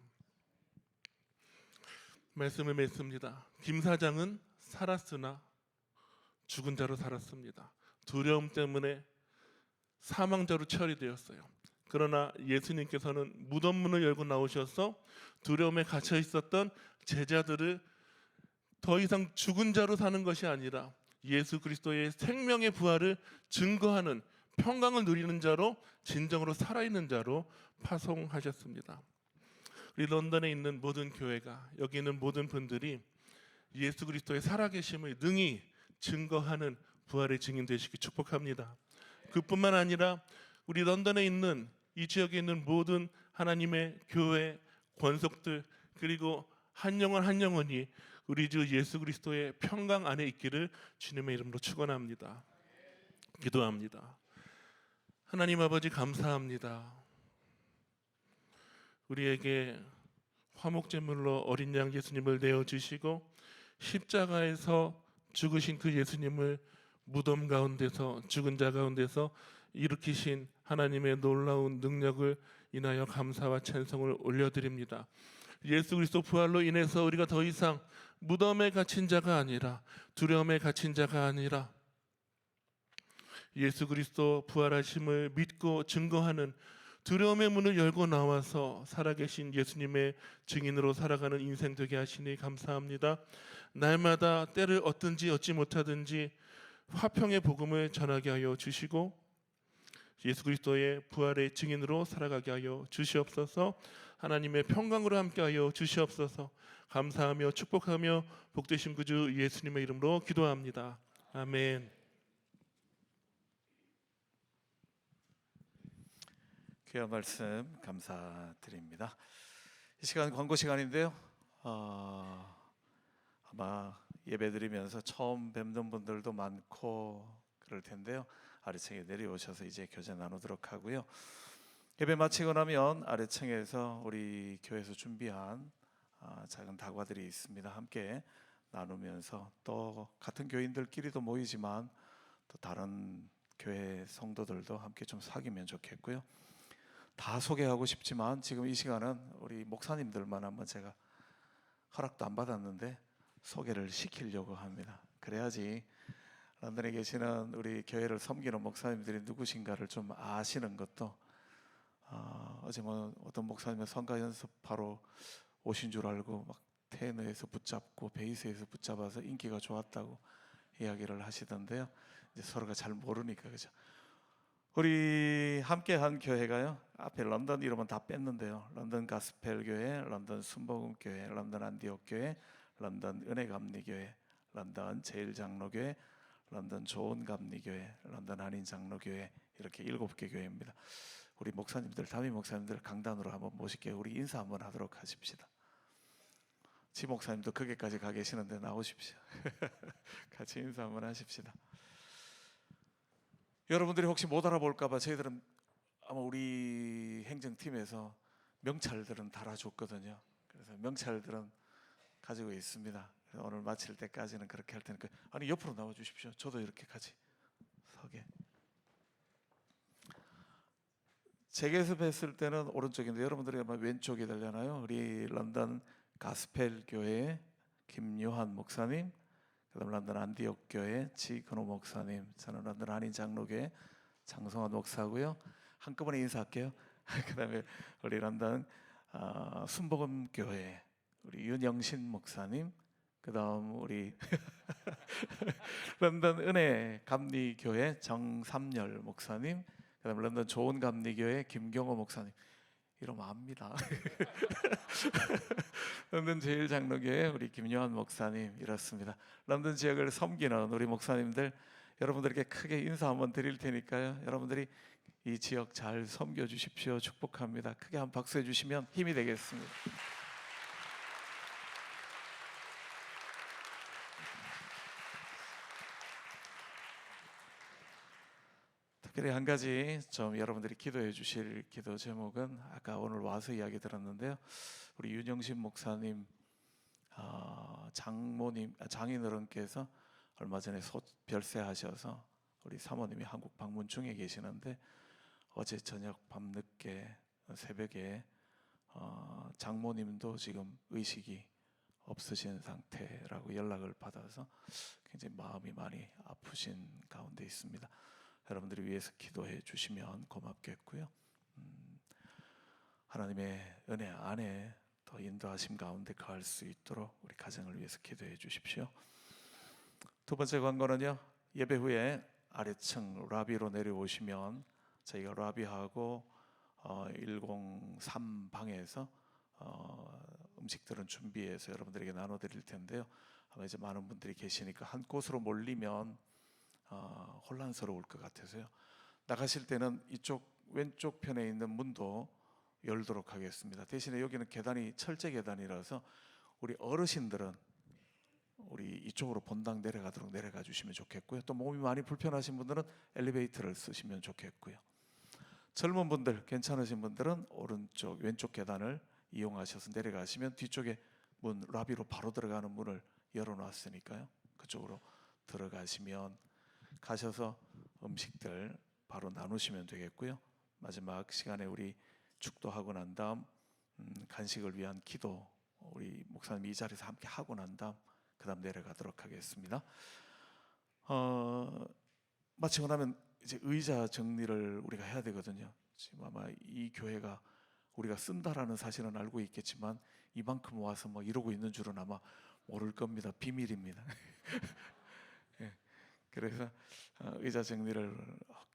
말씀을 맺습니다. 김 사장은 살았으나 죽은 자로 살았습니다. 두려움 때문에 사망자로 처리되었어요. 그러나 예수님께서는 무덤 문을 열고 나오셔서 두려움에 갇혀 있었던 제자들을 더 이상 죽은 자로 사는 것이 아니라 예수 그리스도의 생명의 부활을 증거하는, 평강을 누리는 자로, 진정으로 살아있는 자로 파송하셨습니다. 우리 런던에 있는 모든 교회가, 여기 있는 모든 분들이 예수 그리스도의 살아계심을 능히 증거하는 부활의 증인 되시기 축복합니다. 그뿐만 아니라 우리 런던에 있는, 이 지역에 있는 모든 하나님의 교회 권속들, 그리고 한 영혼 한 영혼이 우리 주 예수 그리스도의 평강 안에 있기를 주님의 이름으로 축원합니다. 기도합니다. 하나님 아버지, 감사합니다. 우리에게 화목제물로 어린 양 예수님을 내어주시고 십자가에서 죽으신 그 예수님을 무덤 가운데서, 죽은 자 가운데서 일으키신 하나님의 놀라운 능력을 인하여 감사와 찬송을 올려드립니다. 예수 그리스도 부활로 인해서 우리가 더 이상 무덤에 갇힌 자가 아니라, 두려움에 갇힌 자가 아니라, 예수 그리스도 부활하심을 믿고 증거하는, 두려움의 문을 열고 나와서 살아계신 예수님의 증인으로 살아가는 인생 되게 하시니 감사합니다. 날마다 때를 얻든지 얻지 못하든지 화평의 복음을 전하게 하여 주시고 예수 그리스도의 부활의 증인으로 살아가게 하여 주시옵소서. 하나님의 평강으로 함께하여 주시옵소서. 감사하며 축복하며 복되신 구주 예수님의 이름으로 기도합니다. 아멘. 귀한 말씀 감사드립니다. 이 시간 광고 시간인데요. 아마 예배드리면서 처음 뵙는 분들도 많고 그럴 텐데요. 아래층에 내려오셔서 이제 교제 나누도록 하고요. 예배 마치고 나면 아래층에서 우리 교회에서 준비한 작은 다과들이 있습니다. 함께 나누면서 또 같은 교인들끼리도 모이지만 또 다른 교회 성도들도 함께 좀 사귀면 좋겠고요. 다 소개하고 싶지만 지금 이 시간은 우리 목사님들만 한번 제가 허락도 안 받았는데 소개를 시키려고 합니다. 그래야지 런던에 계시는 우리 교회를 섬기는 목사님들이 누구신가를 좀 아시는 것도, 어제 뭐 어떤 목사님은 성가 연습하러 오신 줄 알고 막 테너에서 붙잡고 베이스에서 붙잡아서 인기가 좋았다고 이야기를 하시던데요. 이제 서로가 잘 모르니까, 그죠? 우리 함께한 교회가요, 앞에 런던 이름은 다 뺐는데요. 런던 가스펠 교회, 런던 순복음 교회, 런던 안디옥 교회, 런던 은혜감리교회, 런던 제일장로교회, 런던 좋은감리교회, 런던 한인장로교회, 이렇게 7개 교회입니다. 우리 목사님들, 담임 목사님들 강단으로 한번 모실게요. 우리 인사 한번 하도록 하십시다. 지 목사님도 거기까지 가 계시는데 나오십시오. 같이 인사 한번 하십시다. 여러분들이 혹시 못 알아볼까 봐 저희들은 아마 우리 행정팀에서 명찰들은 달아줬거든요. 그래서 명찰들은 가지고 있습니다. 그래서 오늘 마칠 때까지는 그렇게 할 테니까, 아니 옆으로 나와 주십시오. 저도 이렇게 같이 서게. 제게서 뵀을 때는 오른쪽인데 여러분들이 아마 왼쪽이 되려나요? 우리 런던 가스펠 교회 김요한 목사님, 그다음 런던 안디옥 교회 지근호 목사님, 저는 런던 한인 장로교회 장성환 목사고요. 한꺼번에 인사할게요. 그다음에 우리 런던 순복음 교회 우리 윤영신 목사님, 그다음 우리 런던 은혜 감리교회 정삼열 목사님, 그다음 런던 좋은 감리교회 김경호 목사님. 이러면 압니다. 런던 제일장로교회 우리 김요한 목사님, 이렇습니다. 런던 지역을 섬기는 우리 목사님들, 여러분들께 크게 인사 한번 드릴 테니까요. 여러분들이 이 지역 잘 섬겨 주십시오. 축복합니다. 크게 한 박수 해주시면 힘이 되겠습니다. 특별히 한 가지 좀 여러분들이 기도해 주실 기도 제목은 아까 오늘 와서 이야기 들었는데요. 우리 윤영신 목사님 장인어른께서 얼마 전에 별세하셔서 우리 사모님이 한국 방문 중에 계시는데 어제 저녁 밤늦게 새벽에 장모님도 지금 의식이 없으신 상태라고 연락을 받아서 굉장히 마음이 많이 아프신 가운데 있습니다. 여러분들이 위해서 기도해 주시면 고맙겠고요. 하나님의 은혜 안에 더 인도하심 가운데 거할 수 있도록 우리 가정을 위해서 기도해 주십시오. 두 번째 광고는요, 예배 후에 아래층 라비로 내려오시면 저희가 라비하고 103방에서 음식들은 준비해서 여러분들에게 나눠드릴 텐데요. 아마 이제 많은 분들이 계시니까 한 곳으로 몰리면 혼란스러울 것 같아서요. 나가실 때는 이쪽 왼쪽 편에 있는 문도 열도록 하겠습니다. 대신에 여기는 계단이 철제 계단이라서 우리 어르신들은 우리 이쪽으로 본당 내려가도록 내려가 주시면 좋겠고요. 또 몸이 많이 불편하신 분들은 엘리베이터를 쓰시면 좋겠고요. 젊은 분들, 괜찮으신 분들은 오른쪽 왼쪽 계단을 이용하셔서 내려가시면 뒤쪽에 문 라비로 바로 들어가는 문을 열어놨으니까요. 그쪽으로 들어가시면 가셔서 음식들 바로 나누시면 되겠고요. 마지막 시간에 우리 축도하고 난 다음 간식을 위한 기도 우리 목사님 이 자리에서 함께 하고 난 다음 그 다음 내려가도록 하겠습니다. 마치고 나면 이제 의자 정리를 우리가 해야 되거든요. 지금 아마 이 교회가 우리가 쓴다라는 사실은 알고 있겠지만 이만큼 와서 뭐 이러고 있는 줄은 아마 모를 겁니다. 비밀입니다. 예, 그래서 의자 정리를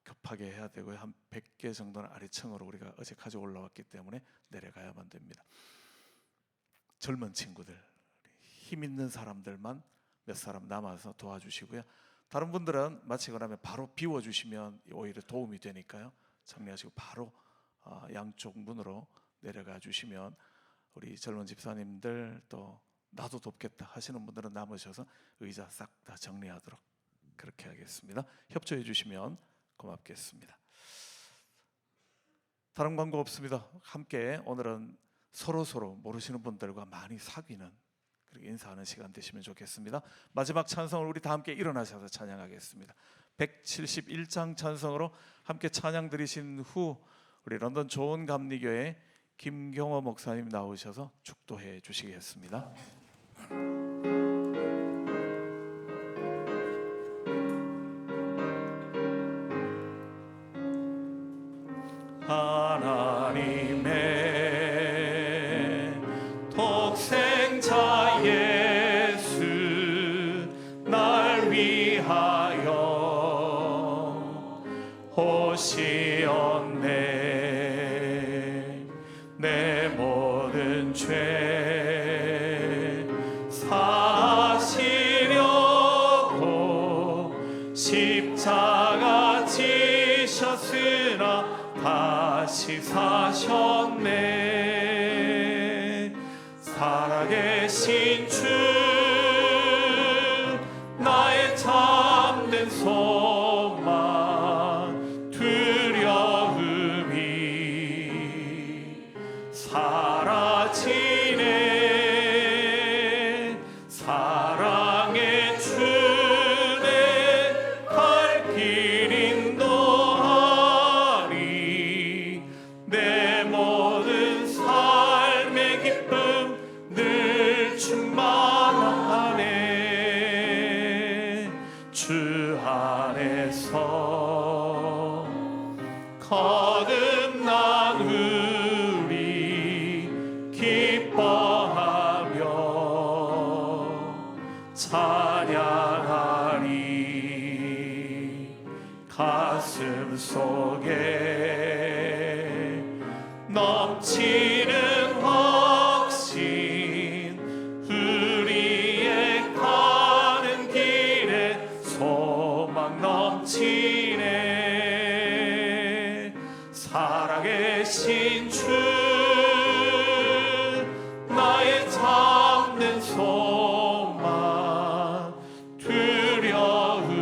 급하게 해야 되고요. 한 100개 정도는 아래층으로 우리가 어제 가져 올라왔기 때문에 내려가야만 됩니다. 젊은 친구들, 힘 있는 사람들만 몇 사람 남아서 도와주시고요. 다른 분들은 마치고 나면 바로 비워주시면 오히려 도움이 되니까요. 정리하시고 바로 양쪽 문으로 내려가 주시면 우리 젊은 집사님들 또 나도 돕겠다 하시는 분들은 남으셔서 의자 싹 다 정리하도록 그렇게 하겠습니다. 협조해 주시면 고맙겠습니다. 다른 광고 없습니다. 함께 오늘은 서로 모르시는 분들과 많이 사귀는 그리고 인사하는 시간 되시면 좋겠습니다. 마지막 찬송을 우리 다 함께 일어나셔서 찬양하겠습니다. 171장 찬송으로 함께 찬양 드리신 후 우리 런던 좋은 감리교회 김경호 목사님 나오셔서 축도해 주시겠습니다. 하나님의 독생자 예수 날 위하여 오시었네. 내 모든 죄 사시려고 십자가 지셨으나 다시 사셨네. 살아계신 주 나의 참된 소망 두려움이 사라지네. 사랑의 주내 갈 길 인도하리. 내 모든 삶의 기쁨 늘 충만하네. 주 안에서 거듭난 우리 기뻐하며 찬양하리. 가슴 속에 넘치는 확신 우리의 가는 길에 소망 넘치네. 살아계신 주 나의 참된 소망 두려움이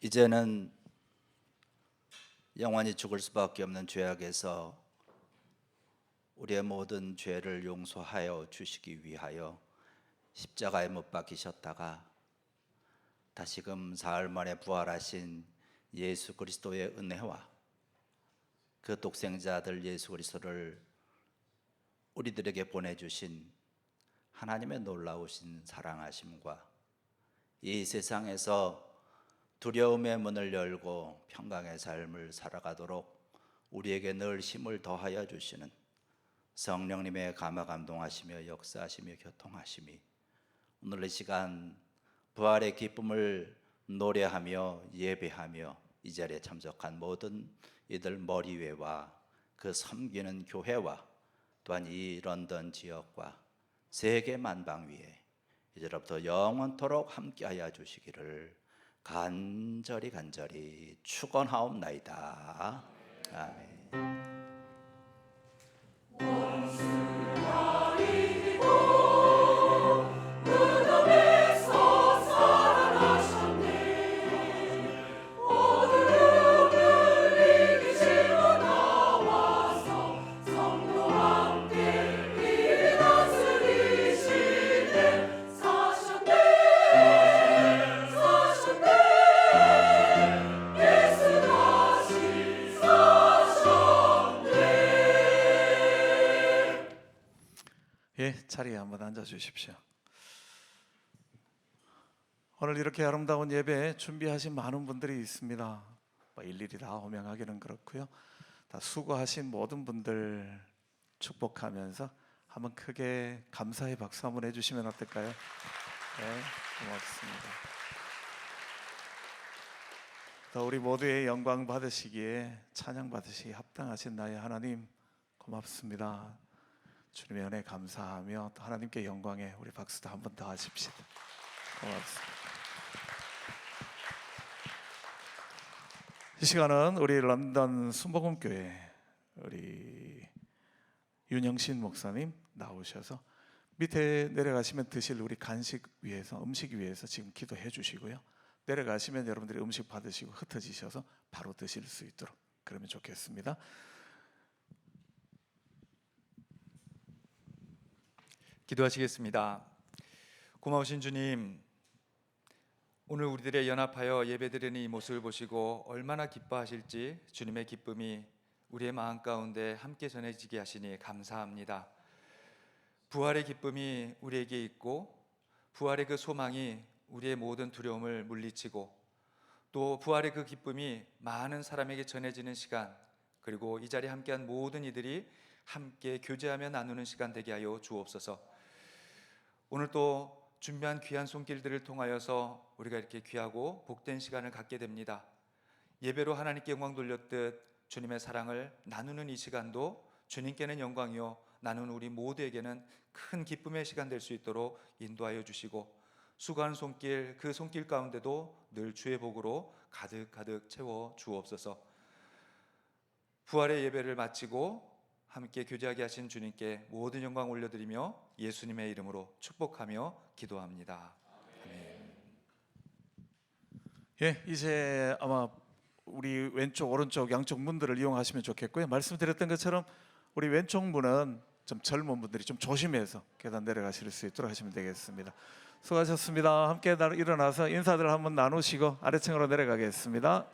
이제는 영원히 죽을 수밖에 없는 죄악에서 우리의 모든 죄를 용서하여 주시기 위하여 십자가에 못 박히셨다가 다시금 사흘 만에 부활하신 예수 그리스도의 은혜와 그 독생자 아들 예수 그리스도를 우리들에게 보내주신 하나님의 놀라우신 사랑하심과 이 세상에서 두려움의 문을 열고 평강의 삶을 살아가도록 우리에게 늘 힘을 더하여 주시는 성령님의 감화 감동하시며 역사하시며 교통하심이 오늘 이 시간 부활의 기쁨을 노래하며 예배하며 이 자리에 참석한 모든 이들 머리 위와 그 섬기는 교회와 또한 이 런던 지역과 세계 만방 위에 이제로부터 영원토록 함께하여 주시기를 간절히 축원하옵나이다. 아멘. 무덤에서 살아나셨네. 어둠을 이기시고 나와서 성도 함께 이를 다스리시네. 사셨네. 예수 다시 사셨네. 예, 자리에 한번 앉아 주십시오. 오늘 이렇게 아름다운 예배 준비하신 많은 분들이 있습니다. 일일이 다 호명하기는 그렇고요. 다 수고하신 모든 분들 축복하면서 한번 크게 감사의 박수 한번 해주시면 어떨까요? 네, 고맙습니다. 또 우리 모두의 영광 받으시기에 찬양 받으시기 합당하신 나의 하나님 고맙습니다. 주님의 은혜 감사하며 또 하나님께 영광에 우리 박수도 한번 더 하십시다. 고맙습니다. 이 시간은 우리 런던 순복음교회 우리 윤영신 목사님 나오셔서 밑에 내려가시면 드실 우리 간식 위해서 음식 위해서 지금 기도해 주시고요. 내려가시면 여러분들이 음식 받으시고 흩어지셔서 바로 드실 수 있도록 그러면 좋겠습니다. 기도하시겠습니다. 고마우신 주님, 오늘 우리들의 연합하여 예배드리는 이 모습을 보시고 얼마나 기뻐하실지 주님의 기쁨이 우리의 마음 가운데 함께 전해지게 하시니 감사합니다. 부활의 기쁨이 우리에게 있고 부활의 그 소망이 우리의 모든 두려움을 물리치고 또 부활의 그 기쁨이 많은 사람에게 전해지는 시간, 그리고 이 자리에 함께한 모든 이들이 함께 교제하며 나누는 시간 되게 하여 주옵소서. 오늘 또 준비한 귀한 손길들을 통하여서 우리가 이렇게 귀하고 복된 시간을 갖게 됩니다. 예배로 하나님께 영광 돌렸듯 주님의 사랑을 나누는 이 시간도 주님께는 영광이요 나누는 우리 모두에게는 큰 기쁨의 시간 될 수 있도록 인도하여 주시고, 수고하는 손길, 그 손길 가운데도 늘 주의 복으로 가득가득 채워 주옵소서. 부활의 예배를 마치고 함께 교제하게 하신 주님께 모든 영광 올려드리며 예수님의 이름으로 축복하며 기도합니다. 아멘. 예, 이제 아마 우리 왼쪽 오른쪽 양쪽 문들을 이용하시면 좋겠고요. 말씀드렸던 것처럼 우리 왼쪽 문은 좀 젊은 분들이 좀 조심해서 계단 내려가실 수 있도록 하시면 되겠습니다. 수고하셨습니다. 함께 일어나서 인사들 한번 나누시고 아래층으로 내려가겠습니다.